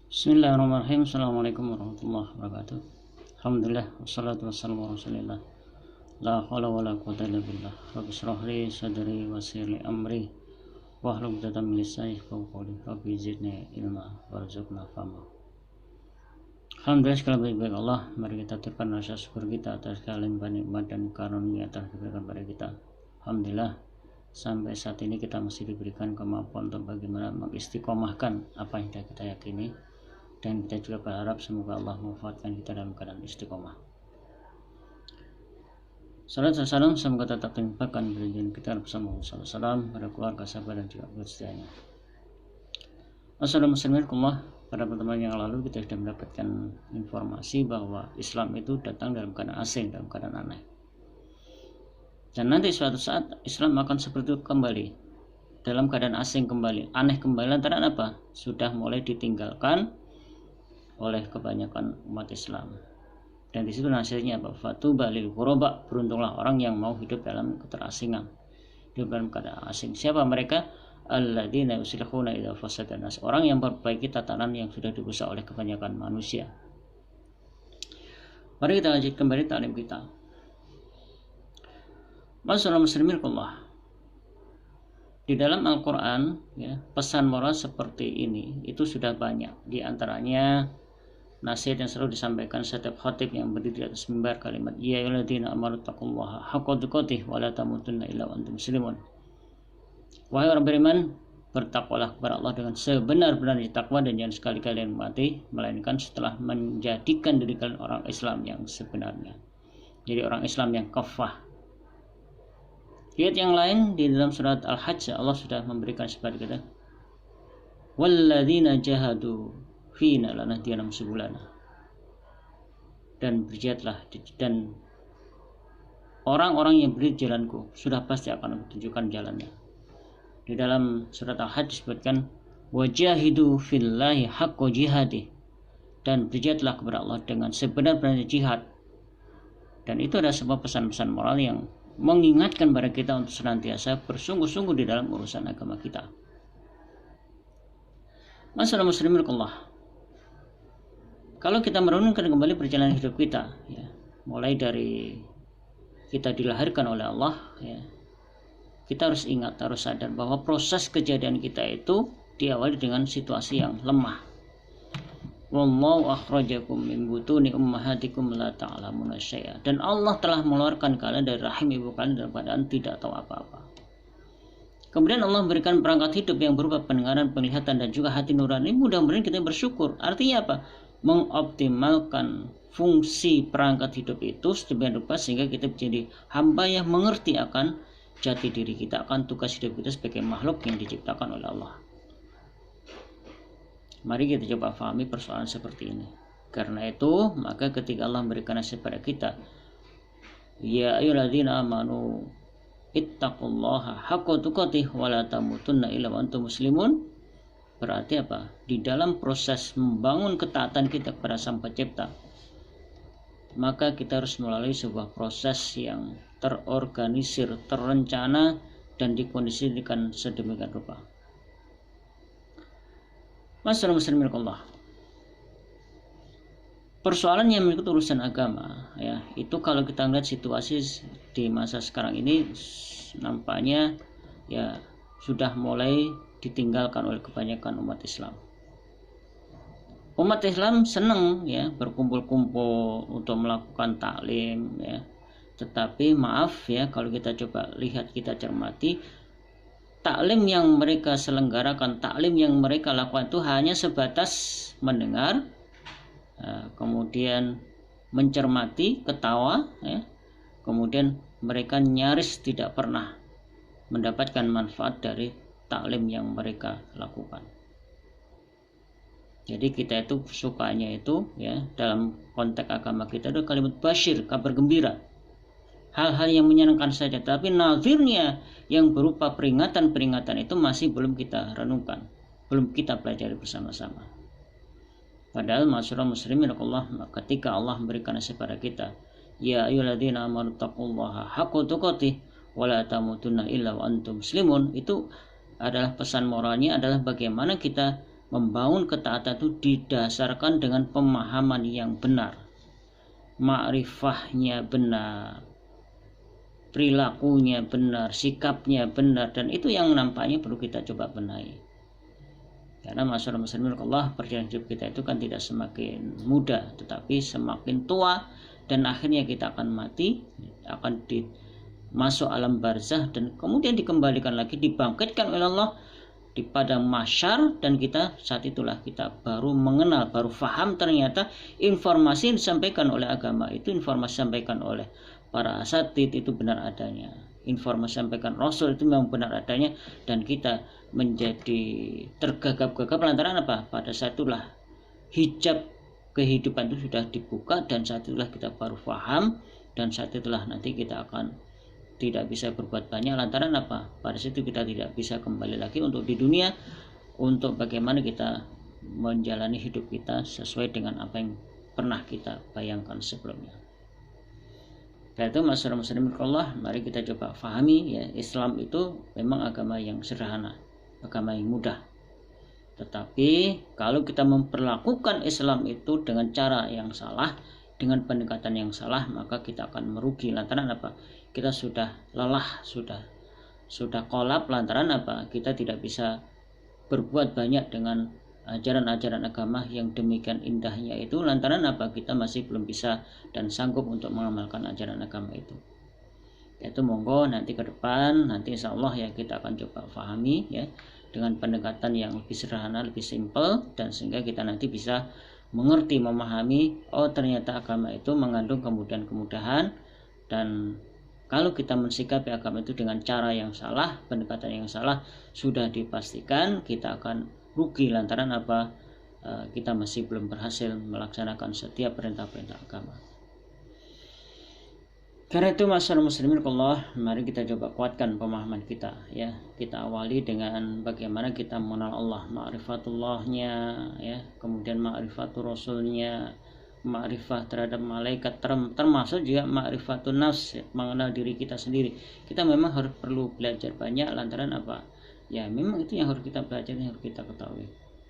Bismillahirrahmanirrahim. Assalamualaikum warahmatullahi wabarakatuh. Alhamdulillah wassalatu wassalamu ala Rasulillah. La haula wala quwwata illa billah. Rabbi shrah li sadri wa yassir li amri wahlul 'uqdatam min lisani yafqahu qawli. Rabbi zidni ilma warzuqna fahma. Alhamdulillah, segala baik-baik Allah. Mari kita aturkan rasa syukur kita atas segala limpahan nikmat dan karunia yang telah diberikan kepada kita. Alhamdulillah, sampai saat ini kita masih diberikan kemampuan untuk bagaimana mengistiqomahkan apa yang kita yakini, dan kita juga berharap semoga Allah mewafatkan kita dalam keadaan istiqomah. Salam dan salam semoga tetap dilimpahkan berjalan kita bersama salam pada keluarga, sahabat dan juga kesetiaannya. Assalamualaikum. Pada pertemuan yang lalu kita sudah mendapatkan informasi bahwa Islam itu datang dalam keadaan asing, dalam keadaan aneh. Dan nanti suatu saat Islam akan seperti itu kembali, dalam keadaan asing kembali, aneh kembali. Lantaran apa? Sudah mulai ditinggalkan oleh kebanyakan umat Islam. Dan di situ nasihatnya apa? Fatuba lil ghuraba, beruntunglah orang yang mau hidup dalam keterasingan, hidup dalam keadaan asing. Siapa mereka? Alladzina yuslihuna idza fasada nas, orang yang memperbaiki tatanan yang sudah dirusak oleh kebanyakan manusia. Mari kita lanjut kembali taklim kita. Masyaallah musliminallah. Di dalam Al-Qur'an ya, pesan moral seperti ini itu sudah banyak. Di antaranya nasihat yang selalu disampaikan setiap khatib yang berdiri di atas mimbar, kalimat ya ayyuhalladzina amanu taqullaha haqqa tuqatih wa la tamutunna illa wa antum muslimun. Wahai orang beriman, bertakwalah kepada Allah dengan sebenar-benarnya takwa, dan jangan sekali kalian mati melainkan setelah menjadikan diri kalian orang Islam yang sebenarnya. Jadi orang Islam yang kafah. Di ayat yang lain di dalam surat Al-Hajj, Allah sudah memberikan seperti kata walladzina jahadu fina lanahdiyanahum subulana, dan berjihadlah, dan orang-orang yang berdiri di jalanku sudah pasti akan aku tunjukkan jalannya. Di dalam surat Al-Hajj disebutkan wajahidu fillahi haqqa jihadih, dan berjihadlah kepada Allah dengan sebenar-benarnya jihad. Dan itu adalah sebuah pesan-pesan moral yang mengingatkan kepada kita untuk senantiasa bersungguh-sungguh di dalam urusan agama kita. Masyaallah musliminallah. Kalau kita merenungkan kembali perjalanan hidup kita ya, mulai dari kita dilahirkan oleh Allah ya, kita harus ingat, harus sadar bahwa proses kejadian kita itu diawali dengan situasi yang lemah. Wallahu akhrajakum min butuni ummahatikum la ta'lamuna syai'a, dan Allah telah mengeluarkan kalian dari rahim ibu kalian dalam keadaan tidak tahu apa-apa. Kemudian Allah memberikan perangkat hidup yang berupa pendengaran, penglihatan, dan juga hati nurani. Mudah-mudahan kita bersyukur. Artinya apa? Mengoptimalkan fungsi perangkat hidup itu sedemikian rupa sehingga kita menjadi hamba yang mengerti akan jati diri kita, akan tugas hidup kita sebagai makhluk yang diciptakan oleh Allah. Mari kita coba pahami persoalan seperti ini. Karena itu, maka ketika Allah memberikan nasihat pada kita, ya ayyuhalladzina amanu ittaqullaha haqqa tuqatih wa la tamutunna illa wa antum muslimun, berarti apa? Di dalam proses membangun ketaatan kita kepada Sang Pencipta, maka kita harus melalui sebuah proses yang terorganisir, terencana, dan dikondisikan sedemikian rupa. Masyaallah musliminallah. Persoalan yang mengikut urusan agama ya, itu kalau kita lihat situasi di masa sekarang ini nampaknya ya sudah mulai ditinggalkan oleh kebanyakan umat Islam. Umat Islam senang ya berkumpul-kumpul untuk melakukan taklim ya. Tetapi maaf ya, kalau kita coba lihat, kita cermati, taklim yang mereka selenggarakan, taklim yang mereka lakukan itu hanya sebatas mendengar, kemudian mencermati, ketawa ya. Kemudian mereka nyaris tidak pernah mendapatkan manfaat dari taklim yang mereka lakukan. Jadi kita itu sukanya itu ya, dalam konteks agama kita itu kalimat basyir, kabar gembira, hal-hal yang menyenangkan saja. Tapi nazirnya yang berupa peringatan-peringatan itu masih belum kita renungkan, belum kita pelajari bersama-sama. Padahal masyaallah musliminallah, ketika Allah memberikan nasihat pada kita, ya ayyuhalladzina amanu taqullaha haqqa tuqatih wa la tamutunna illa wa antum muslimun, itu adalah pesan moralnya adalah bagaimana kita Membangun ketaatan itu didasarkan dengan pemahaman yang benar, ma'rifahnya benar, perilakunya benar, sikapnya benar, dan itu yang nampaknya perlu kita coba benahi. Karena masyarakat muslimin Allah, perjalanan hidup kita itu kan tidak semakin muda, tetapi semakin tua, dan akhirnya kita akan mati, akan masuk alam barzah, dan kemudian dikembalikan lagi, dibangkitkan oleh Allah di padang mahsyar, dan kita saat itulah kita baru mengenal, baru faham ternyata informasi yang disampaikan oleh agama itu, informasi disampaikan oleh para asatid itu benar adanya, informasi disampaikan Rasul itu memang benar adanya, dan kita menjadi tergagap-gagap lantaran apa? Pada saat itulah hijab kehidupan itu sudah dibuka, dan saat itulah kita baru faham, dan saat itulah nanti kita akan tidak bisa berbuat banyak lantaran apa? Pada situ kita tidak bisa kembali lagi untuk di dunia, untuk bagaimana kita menjalani hidup kita sesuai dengan apa yang pernah kita bayangkan sebelumnya. Karena itu masyarakat muslimin Allah, mari kita coba fahami ya, Islam itu memang agama yang sederhana, agama yang mudah. Tetapi kalau kita memperlakukan Islam itu dengan cara yang salah, dengan pendekatan yang salah, maka kita akan merugi lantaran apa? Kita sudah lelah, sudah kolap lantaran apa? Kita tidak bisa berbuat banyak dengan ajaran-ajaran agama yang demikian indahnya itu lantaran apa? Kita masih belum bisa dan sanggup untuk mengamalkan ajaran agama itu. Yaitu monggo nanti ke depan, nanti insya Allah ya kita akan coba fahami ya dengan pendekatan yang lebih sederhana, lebih simpel, dan sehingga kita nanti bisa mengerti, memahami, oh ternyata agama itu mengandung kemudahan-kemudahan, dan kalau kita mensikapi agama itu dengan cara yang salah, pendekatan yang salah, sudah dipastikan kita akan rugi lantaran apa? Kita masih belum berhasil melaksanakan setiap perintah-perintah agama. Karena itu masyarakat muslimin Allah, mari kita coba kuatkan pemahaman kita ya. Kita awali dengan bagaimana kita mengenal Allah, ma'rifatullahnya ya, kemudian ma'rifatul rasulnya, ma'rifah terhadap malaikat, termasuk juga ma'rifatun nafs ya, mengenal diri kita sendiri. Kita memang harus perlu belajar banyak lantaran apa? Ya memang itu yang harus kita belajar, yang harus kita ketahui.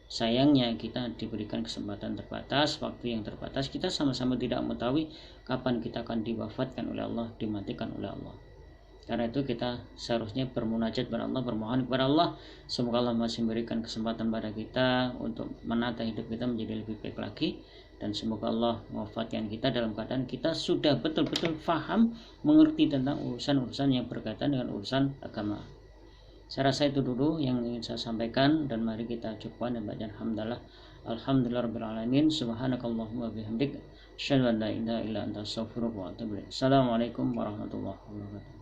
Sayangnya kita diberikan kesempatan terbatas, waktu yang terbatas, kita sama-sama tidak mengetahui kapan kita akan diwafatkan oleh Allah, dimatikan oleh Allah. Karena itu kita seharusnya bermunajat kepada Allah, bermohon kepada Allah, semoga Allah masih memberikan kesempatan pada kita untuk menata hidup kita menjadi lebih baik lagi, dan semoga Allah mewafatkan kita dalam keadaan kita sudah betul-betul faham, mengerti tentang urusan-urusan yang berkaitan dengan urusan agama. Saya rasa itu dulu yang ingin saya sampaikan, dan mari kita cukupkan dan baca alhamdulillah. Alhamdulillahirabbil alamin. Subhanakallahumma bihamdik, asyhadu an la ilaha illa anta, astaghfiruka wa atubu ilaik. Assalamualaikum warahmatullahi wabarakatuh.